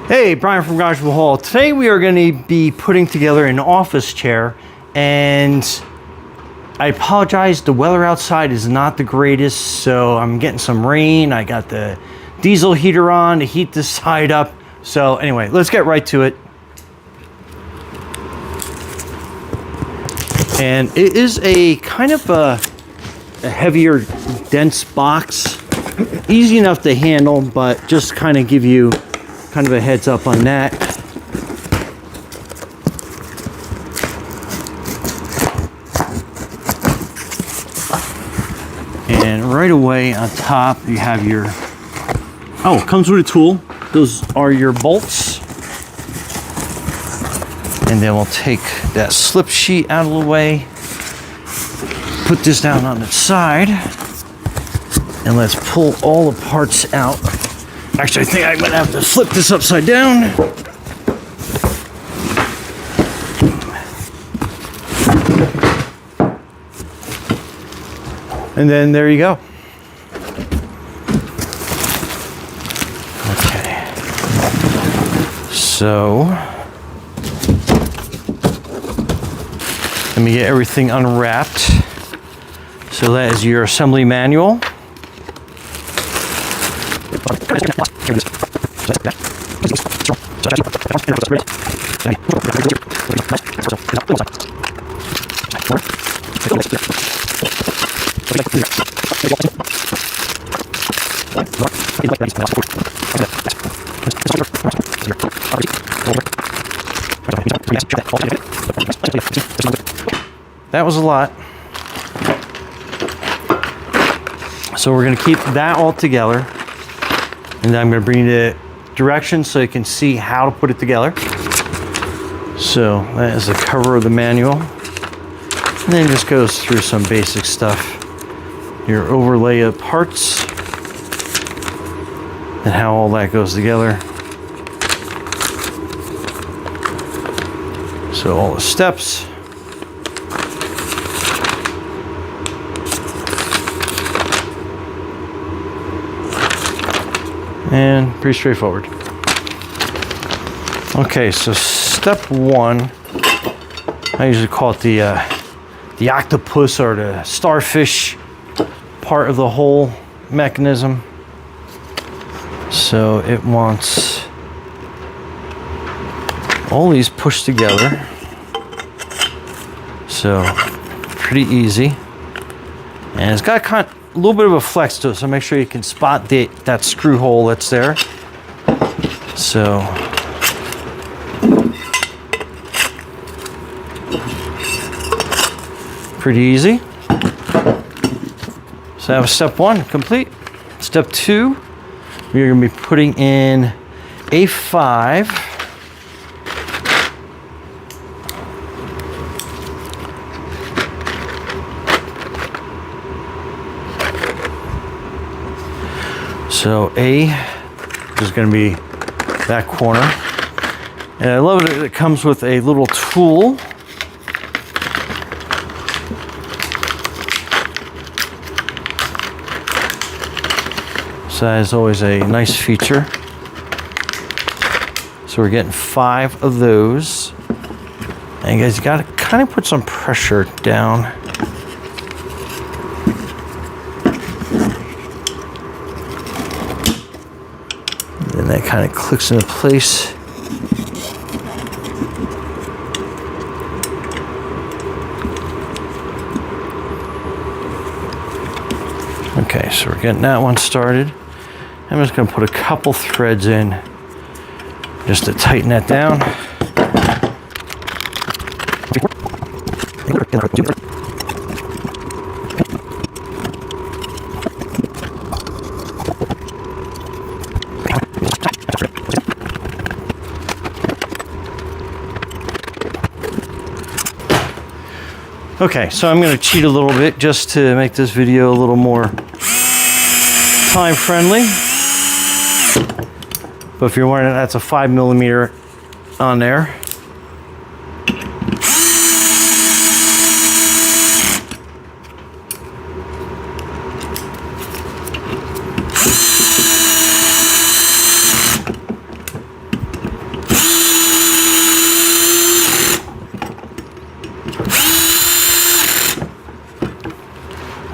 Hey, Brian from Garageville Hall. Today we are going to be putting together an office chair, and I apologize, the weather outside is not the greatest, so I'm getting some rain. I got the diesel heater on to heat this side up. So anyway, let's get right to it. And it is a kind of a heavier, dense box. Easy enough to handle, but just kind of give you kind of a heads up on that. And right away on top you have your, oh, it comes with a tool. Those are your bolts. And then we'll take that slip sheet out of the way, put this down on its side, and let's pull all the parts out. Actually, I think I'm gonna have to flip this upside down. And then there you go. Okay. So, let me get everything unwrapped. So that is your assembly manual. That was a lot. So we're going to keep that all together. And then I'm going to bring you the directions so you can see how to put it together. So that is the cover of the manual. And then it just goes through some basic stuff. Your overlay of parts and how all that goes together. So all the steps. And pretty straightforward. Okay, so step one, I usually call it the octopus or the starfish part of the whole mechanism. So it wants all these pushed together. So pretty easy. And it's got kind of a little bit of a flex to it, so make sure you can spot that screw hole that's there. So pretty easy. So that was step one complete. Step two, we're going to be putting in A5. So A is going to be that corner. And I love it, it comes with a little tool. So that is always a nice feature. So we're getting 5 of those. And you guys got to kind of put some pressure down. And that kind of clicks into place. Okay, so we're getting that one started. I'm just going to put a couple threads in just to tighten that down. Okay, so I'm going to cheat a little bit just to make this video a little more time friendly. But if you're wondering, that's a 5mm on there.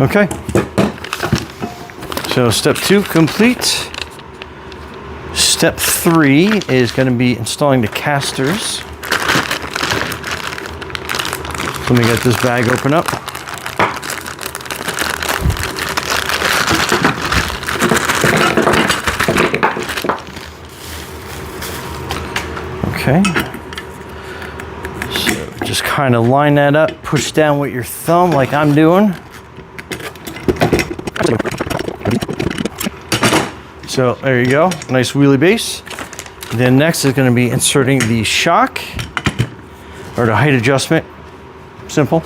Okay. So step 2 complete. Step 3 is going to be installing the casters. Let me get this bag open up. Okay. So just kind of line that up, push down with your thumb like I'm doing. So there you go, nice wheelie base. Then next is going to be inserting the shock or the height adjustment. Simple.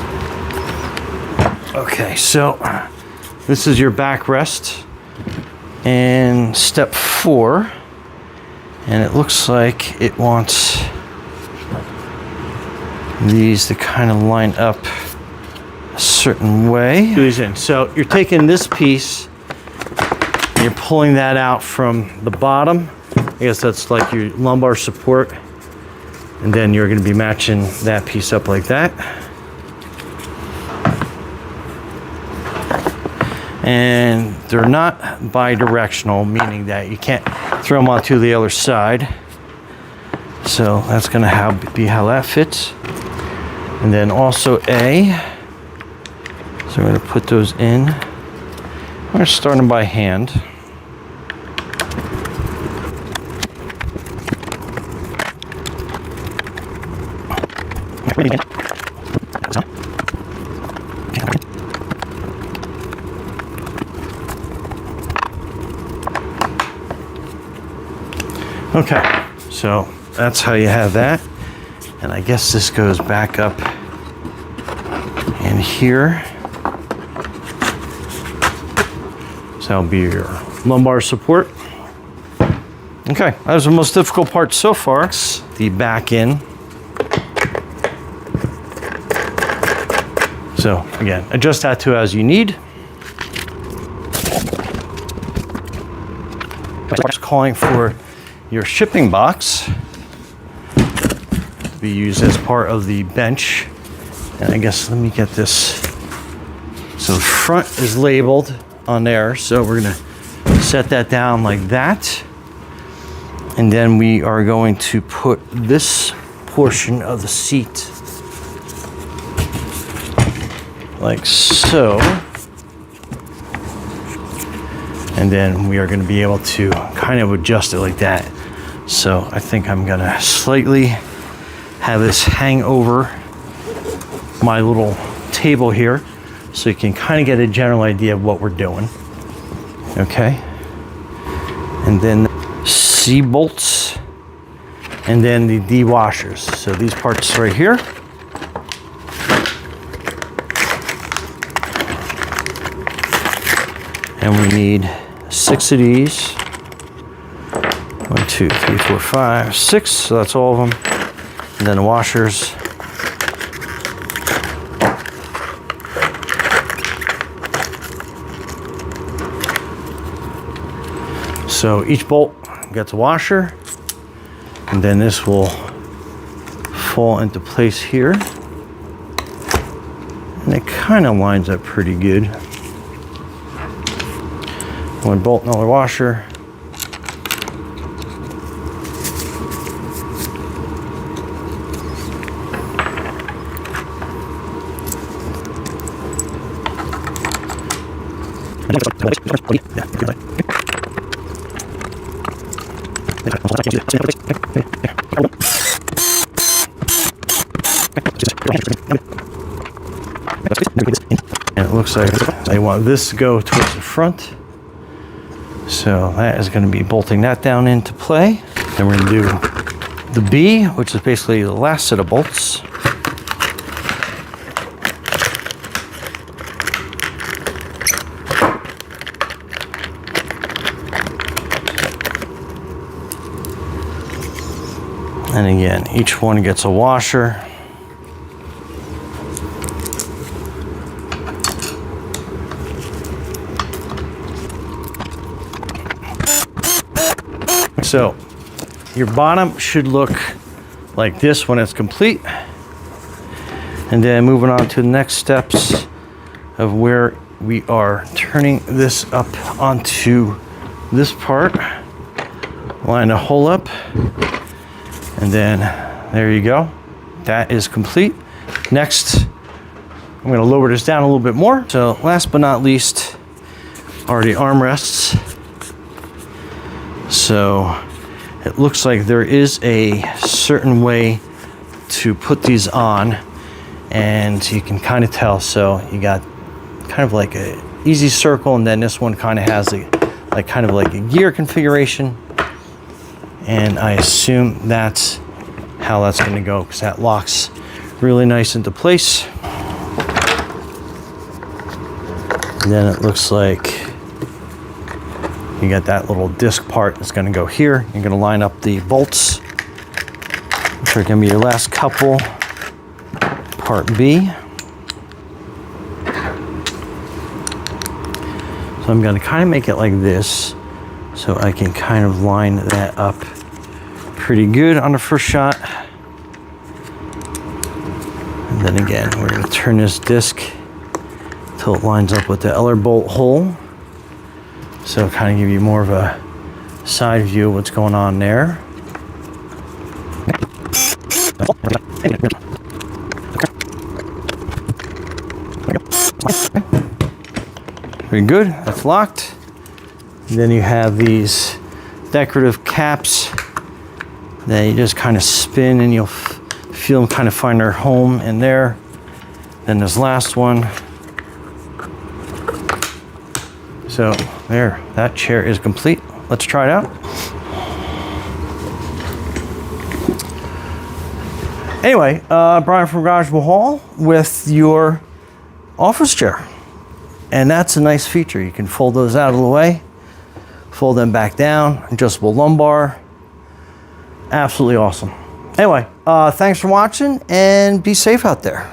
Okay, so this is your backrest. And step 4, and it looks like it wants these to kind of line up a certain way. So you're taking this piece, and you're pulling that out from the bottom. I guess that's like your lumbar support. And then you're going to be matching that piece up like that. And they're not bi-directional, meaning that you can't throw them onto the other side. So that's going to be how that fits. And then also A. So we're going to put those in. We're starting by hand. Okay, so that's how you have that. And I guess this goes back up in here. So that'll be your lumbar support. Okay, that was the most difficult part so far. It's the back end. So again, adjust that to as you need. Just calling for your shipping box to be used as part of the bench. And I guess let me get this. So the front is labeled on there. So we're gonna set that down like that. And then we are going to put this portion of the seat like so. And then we are going to be able to kind of adjust it like that. So I think I'm going to slightly have this hang over my little table here so you can kind of get a general idea of what we're doing. Okay. And then C bolts and then the D washers. So these parts right here. And we need 6 of these. 1, 2, 3, 4, 5, 6. So that's all of them. And then the washers. So each bolt gets a washer. And then this will fall into place here. And it kind of lines up pretty good. One bolt, another washer. And it looks like I want this to go towards the front. So that is going to be bolting that down into play. Then we're going to do the B, which is basically the last set of bolts. And again, each one gets a washer. So your bottom should look like this when it's complete. And then moving on to the next steps of where we are turning this up onto this part, line a hole up, and then there you go. That is complete. Next, I'm going to lower this down a little bit more. So last but not least are the armrests. So it looks like there is a certain way to put these on, and you can kind of tell. So you got kind of like a easy circle, and then this one kind of has a kind of like a gear configuration, and I assume that's how that's going to go, because that locks really nice into place. And then it looks like you got that little disc part that's going to go here. You're going to line up the bolts, which are going to be your last couple, part B. So I'm going to kind of make it like this, so I can kind of line that up pretty good on the first shot. And then again, we're going to turn this disc until it lines up with the Eller bolt hole. So kind of give you more of a side view of what's going on there. Very good, that's locked. And then you have these decorative caps that you just kind of spin, and you'll feel them kind of find their home in there. Then this last one. So there, that chair is complete. Let's try it out. Anyway, Brian from Garageable Hall with your office chair. And that's a nice feature. You can fold those out of the way, fold them back down, adjustable lumbar. Absolutely awesome. Anyway, thanks for watching, and be safe out there.